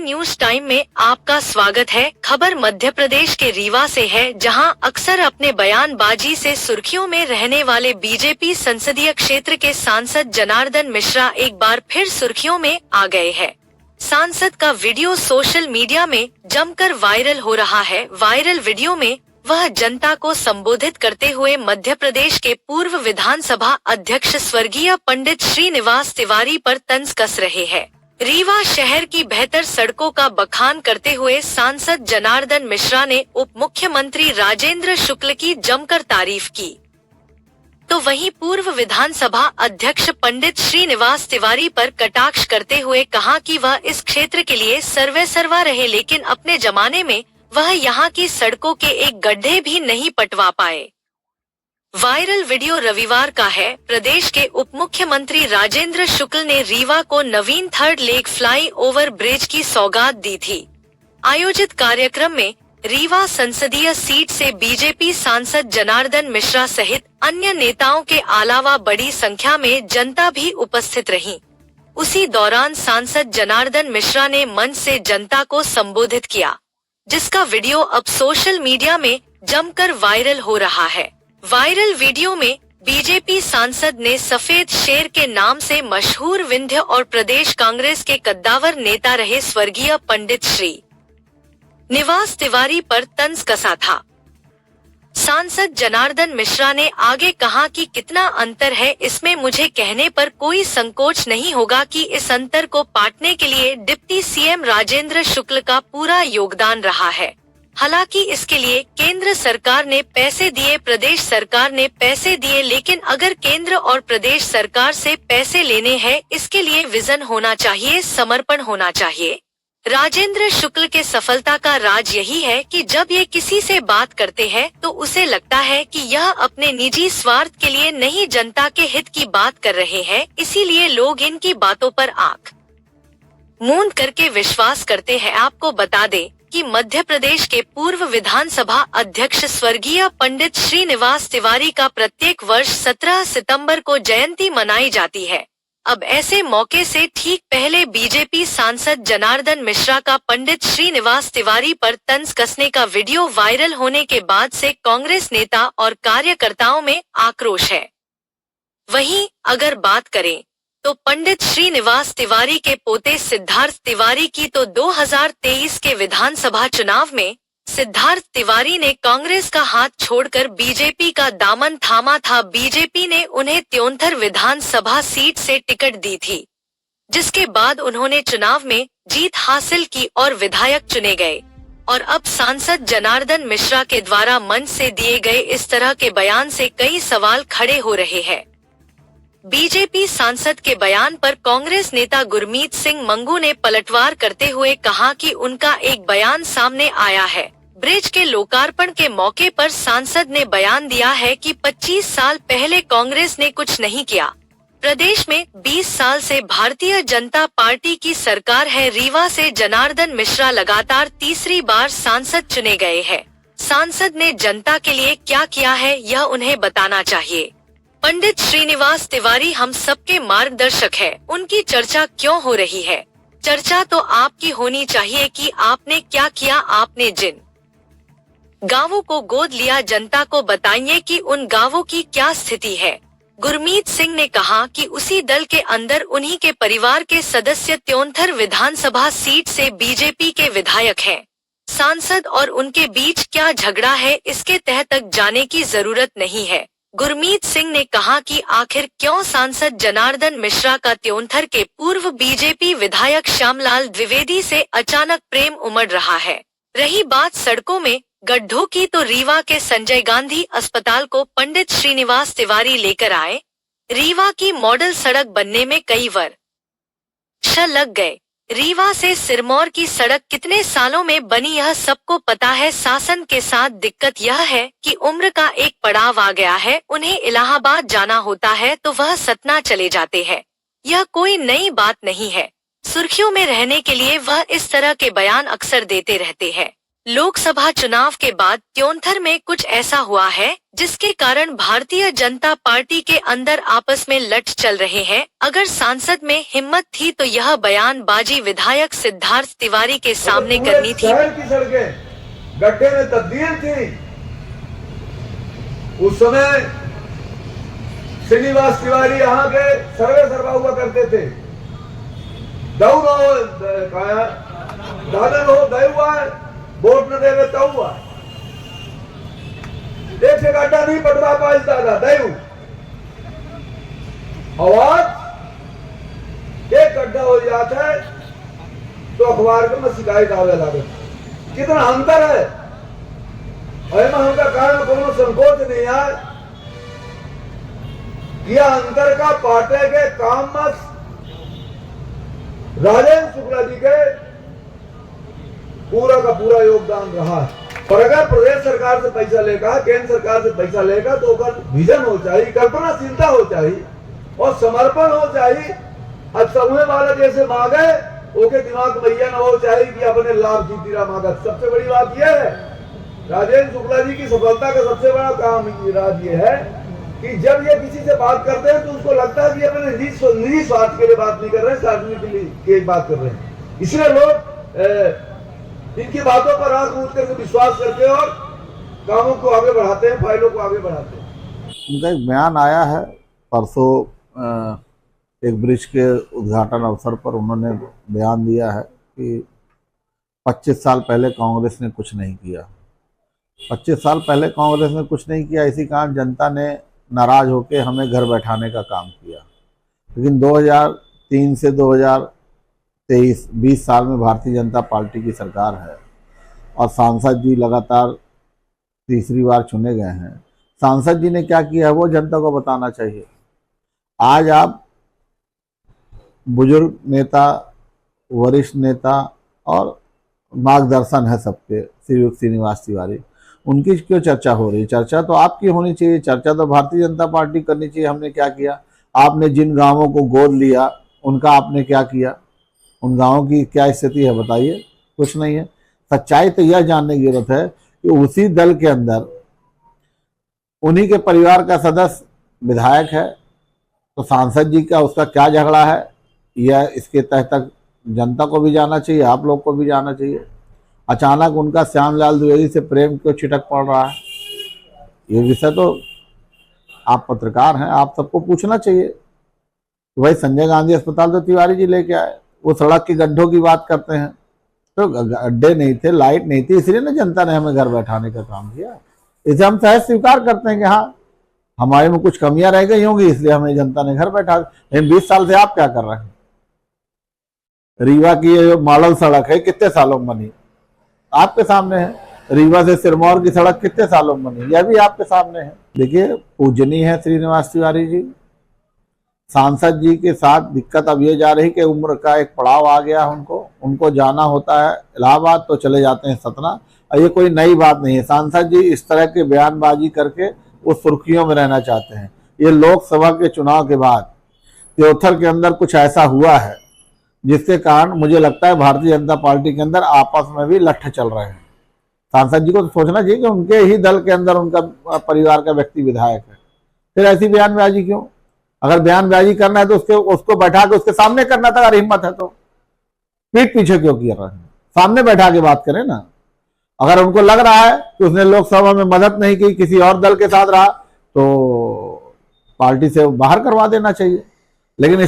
News time में आपका स्वागत है। खबर मध्य प्रदेश के रीवा से है, जहां अक्सर अपने बयानबाजी से सुर्खियों में रहने वाले बीजेपी संसदीय क्षेत्र के सांसद जनार्दन मिश्रा एक बार फिर सुर्खियों में आ गए हैं। सांसद का वीडियो सोशल मीडिया में जमकर वायरल हो रहा है। वायरल वीडियो में वह जनता को संबोधित करते हुए मध्य प्रदेश के पूर्व विधानसभा अध्यक्ष स्वर्गीय पंडित श्रीनिवास तिवारी पर तंज कस रहे हैं। रीवा शहर की बेहतर सड़कों का बखान करते हुए सांसद जनार्दन मिश्रा ने उप मुख्यमंत्री राजेंद्र शुक्ल की जमकर तारीफ की। तो वहीं पूर्व विधानसभा अध्यक्ष पंडित श्रीनिवास तिवारी पर कटाक्ष करते हुए कहा कि वह इस क्षेत्र के लिए सर्वेसर्वा रहे, लेकिन अपने जमाने में वह यहाँ की सड़कों के एक गड्ढे भी नहीं पटवा पाए। वायरल वीडियो रविवार का है। प्रदेश के उप मुख्यमंत्री राजेंद्र शुक्ल ने रीवा को नवीन third leg flyover bridge की सौगात दी थी। आयोजित कार्यक्रम में रीवा संसदीय सीट से बीजेपी सांसद जनार्दन मिश्रा सहित अन्य नेताओं के अलावा बड़ी संख्या में जनता भी उपस्थित रही। उसी दौरान सांसद जनार्दन मिश्रा ने मंच से जनता को संबोधित किया, जिसका वीडियो अब सोशल मीडिया में जमकर वायरल हो रहा है। वायरल वीडियो में बीजेपी सांसद ने सफेद शेर के नाम से मशहूर विंध्य और प्रदेश कांग्रेस के कद्दावर नेता रहे स्वर्गीय पंडित श्री निवास तिवारी पर तंज कसा था। सांसद जनार्दन मिश्रा ने आगे कहा कि कितना अंतर है, इसमें मुझे कहने पर कोई संकोच नहीं होगा कि इस अंतर को पाटने के लिए डिप्टी सीएम राजेंद्र शुक्ल का पूरा योगदान रहा है। हालांकि इसके लिए केंद्र सरकार ने पैसे दिए, प्रदेश सरकार ने पैसे दिए, लेकिन अगर केंद्र और प्रदेश सरकार से पैसे लेने हैं, इसके लिए विजन होना चाहिए, समर्पण होना चाहिए। राजेंद्र शुक्ल के सफलता का राज यही है कि जब ये किसी से बात करते हैं तो उसे लगता है कि यह अपने निजी स्वार्थ के लिए नहीं, जनता के हित की बात कर रहे हैं, इसीलिए लोग इनकी बातों पर आंख मूंद करके विश्वास करते हैं। आपको बता दें कि मध्य प्रदेश के पूर्व विधानसभा अध्यक्ष स्वर्गीय पंडित श्रीनिवास तिवारी का प्रत्येक वर्ष 17 सितंबर को जयंती मनाई जाती है। अब ऐसे मौके से ठीक पहले बीजेपी सांसद जनार्दन मिश्रा का पंडित श्रीनिवास तिवारी पर तंज कसने का वीडियो वायरल होने के बाद से कांग्रेस नेता और कार्यकर्ताओं में आक्रोश है। वहीं अगर बात करें तो पंडित श्रीनिवास तिवारी के पोते सिद्धार्थ तिवारी की, तो 2023 के विधानसभा चुनाव में सिद्धार्थ तिवारी ने कांग्रेस का हाथ छोड़कर बीजेपी का दामन थामा था। बीजेपी ने उन्हें त्योंथर विधानसभा सीट से टिकट दी थी, जिसके बाद उन्होंने चुनाव में जीत हासिल की और विधायक चुने गए। और अब सांसद जनार्दन मिश्रा के द्वारा मंच से दिए गए इस तरह के बयान से कई सवाल खड़े हो रहे हैं। बीजेपी सांसद के बयान पर कांग्रेस नेता गुरमीत सिंह मंगू ने पलटवार करते हुए कहा कि उनका एक बयान सामने आया है। ब्रिज के लोकार्पण के मौके पर सांसद ने बयान दिया है कि 25 साल पहले कांग्रेस ने कुछ नहीं किया। प्रदेश में 20 साल से भारतीय जनता पार्टी की सरकार है। रीवा से जनार्दन मिश्रा लगातार तीसरी बार सांसद चुने गए हैं। सांसद ने जनता के लिए क्या किया है, यह उन्हें बताना चाहिए। पंडित श्रीनिवास तिवारी हम सबके मार्गदर्शक है, उनकी चर्चा क्यों हो रही है? चर्चा तो आपकी होनी चाहिए कि आपने क्या किया। आपने जिन गांवों को गोद लिया, जनता को बताइए कि उन गांवों की क्या स्थिति है। गुरमीत सिंह ने कहा कि उसी दल के अंदर उन्हीं के परिवार के सदस्य त्योंथर विधानसभा सीट से बीजेपी के विधायक हैं। सांसद और उनके बीच क्या झगड़ा है, इसके तह तक जाने की जरूरत नहीं है। गुरमीत सिंह ने कहा कि आखिर क्यों सांसद जनार्दन मिश्रा का त्योंथर के पूर्व बीजेपी विधायक श्यामलाल द्विवेदी से अचानक प्रेम उमड़ रहा है। रही बात सड़कों में गड्ढों की, तो रीवा के संजय गांधी अस्पताल को पंडित श्रीनिवास तिवारी लेकर आए। रीवा की मॉडल सड़क बनने में कई वर्ष लग गए। रीवा से सिरमौर की सड़क कितने सालों में बनी, यह सबको पता है। शासन के साथ दिक्कत यह है कि उम्र का एक पड़ाव आ गया है, उन्हें इलाहाबाद जाना होता है तो वह सतना चले जाते हैं। यह कोई नई बात नहीं है। सुर्खियों में रहने के लिए वह इस तरह के बयान अक्सर देते रहते हैं। लोकसभा चुनाव के बाद त्योंथर में कुछ ऐसा हुआ है जिसके कारण भारतीय जनता पार्टी के अंदर आपस में लट चल रहे हैं। अगर सांसद में हिम्मत थी तो यह बयानबाजी विधायक सिद्धार्थ तिवारी के सामने करनी थी। शहर की सड़कें गड्ढे में तब्दील थी। उस समय श्रीनिवास तिवारी यहाँ के सर्वे सर्वा हुआ करते थे। दादन हो दय हुआ है, वोट न देवे तो हुआ। एक से गड्ढा नहीं पटवा पाई दादा दयू। आवाज एक गड्ढा हो जाता है तो अखबार में शिकायत आवे लगे। कितना अंतर है। उनका कारण कोनो संकोच नहीं है। यह अंतर का पाटे के काम में राजेंद्र शुक्ला जी के पूरा का पूरा योगदान रहा है। पर अगर प्रदेश सरकार से पैसा लेगा, केंद्र सरकार से पैसा लेगा तो विजन हो चाहिए, कल्पनाशीलता हो चाहिए और समर्पण हो चाहिए। अब समूह वाला जैसे मांगे ओके दिमाग में यह न हो चाहिए कि अपने लाभ की तीरा मांगा। सबसे बड़ी बात यह है, राजेंद्र शुक्ला जी की सफलता का सबसे बड़ा काम राज ये है कि जब ये किसी से बात करते हैं तो उसको लगता है कि अपने निजी स्वार्थ के लिए बात नहीं कर रहे हैं, सार्वजनिक के लिए बात कर रहे हैं। इसलिए लोग इनकी बातों पर आंख मूंद करके विश्वास करते हैं और कामों को आगे बढ़ाते हैं, फाइलों को आगे बढ़ाते हैं। उनका एक बयान आया है परसों, एक ब्रिज के उद्घाटन अवसर पर उन्होंने बयान दिया है कि 25 साल पहले कांग्रेस ने कुछ नहीं किया। 25 साल पहले कांग्रेस ने कुछ नहीं किया, इसी कारण जनता ने नाराज होकर हमें घर बैठाने का काम किया। लेकिन 2003 से 2023 20 साल में भारतीय जनता पार्टी की सरकार है और सांसद जी लगातार तीसरी बार चुने गए हैं। सांसद जी ने क्या किया है वो जनता को बताना चाहिए। आज आप बुजुर्ग नेता, वरिष्ठ नेता और मार्गदर्शन है सबके, श्रीनिवास तिवारी, उनकी क्यों चर्चा हो रही? चर्चा तो आपकी होनी चाहिए, चर्चा तो भारतीय जनता पार्टी करनी चाहिए। हमने क्या किया? आपने जिन गांवों को गोद लिया उनका आपने क्या किया? उन गांवों की क्या स्थिति है बताइए? कुछ नहीं है। सच्चाई तो यह जानने की जरूरत है कि उसी दल के अंदर उन्हीं के परिवार का सदस्य विधायक है, तो सांसद जी का उसका क्या झगड़ा है, यह इसके तह तक जनता को भी जाना चाहिए, आप लोग को भी जाना चाहिए। अचानक उनका श्यामलाल द्विवेदी से प्रेम क्यों छिटक पड़ रहा है, ये विषय तो आप पत्रकार हैं, आप सबको पूछना चाहिए। तो भाई संजय गांधी अस्पताल तो तिवारी जी लेके आए, वो सड़क के गड्ढों की बात करते हैं, तो गड्ढे नहीं थे, लाइट नहीं थी, इसलिए ना जनता ने हमें घर बैठाने का काम किया। इसे हम सहज स्वीकार करते हैं कि हाँ हमारे में कुछ कमियां रह गई होंगी, इसलिए हमें जनता ने घर बैठा। लेकिन 20 साल से आप क्या कर रहे हैं? रीवा की ये मॉडल सड़क है, कितने सालों में बनी? आपके सामने है। रीवा से सिरमौर की सड़क कितने सालों में बनी? यह भी आपके सामने है। देखिए, पूजनीय है श्रीनिवास तिवारी जी। सांसद जी के साथ दिक्कत अब ये जा रही कि उम्र का एक पड़ाव आ गया है, उनको जाना होता है इलाहाबाद तो चले जाते हैं सतना, और ये कोई नई बात नहीं है। सांसद जी इस तरह के बयानबाजी करके वो सुर्खियों में रहना चाहते हैं। ये लोकसभा के चुनाव के बाद त्योथर के अंदर कुछ ऐसा हुआ है जिसके कारण मुझे लगता है भारतीय जनता पार्टी के अंदर आपस में भी लट्ठ चल रहे हैं। सांसद जी को तो सोचना चाहिए कि उनके ही दल के अंदर उनका परिवार का व्यक्ति विधायक है, फिर ऐसी बयानबाजी क्यों? अगर बयानबाजी करना है तो उसको बैठा के उसके सामने करना था। अगर हिम्मत है तो पीठ पीछे क्यों किया रहे हैं? सामने बैठा के बात करें ना। अगर उनको लग रहा है कि उसने लोकसभा में मदद नहीं की, किसी और दल के साथ रहा, तो पार्टी से बाहर करवा देना चाहिए। लेकिन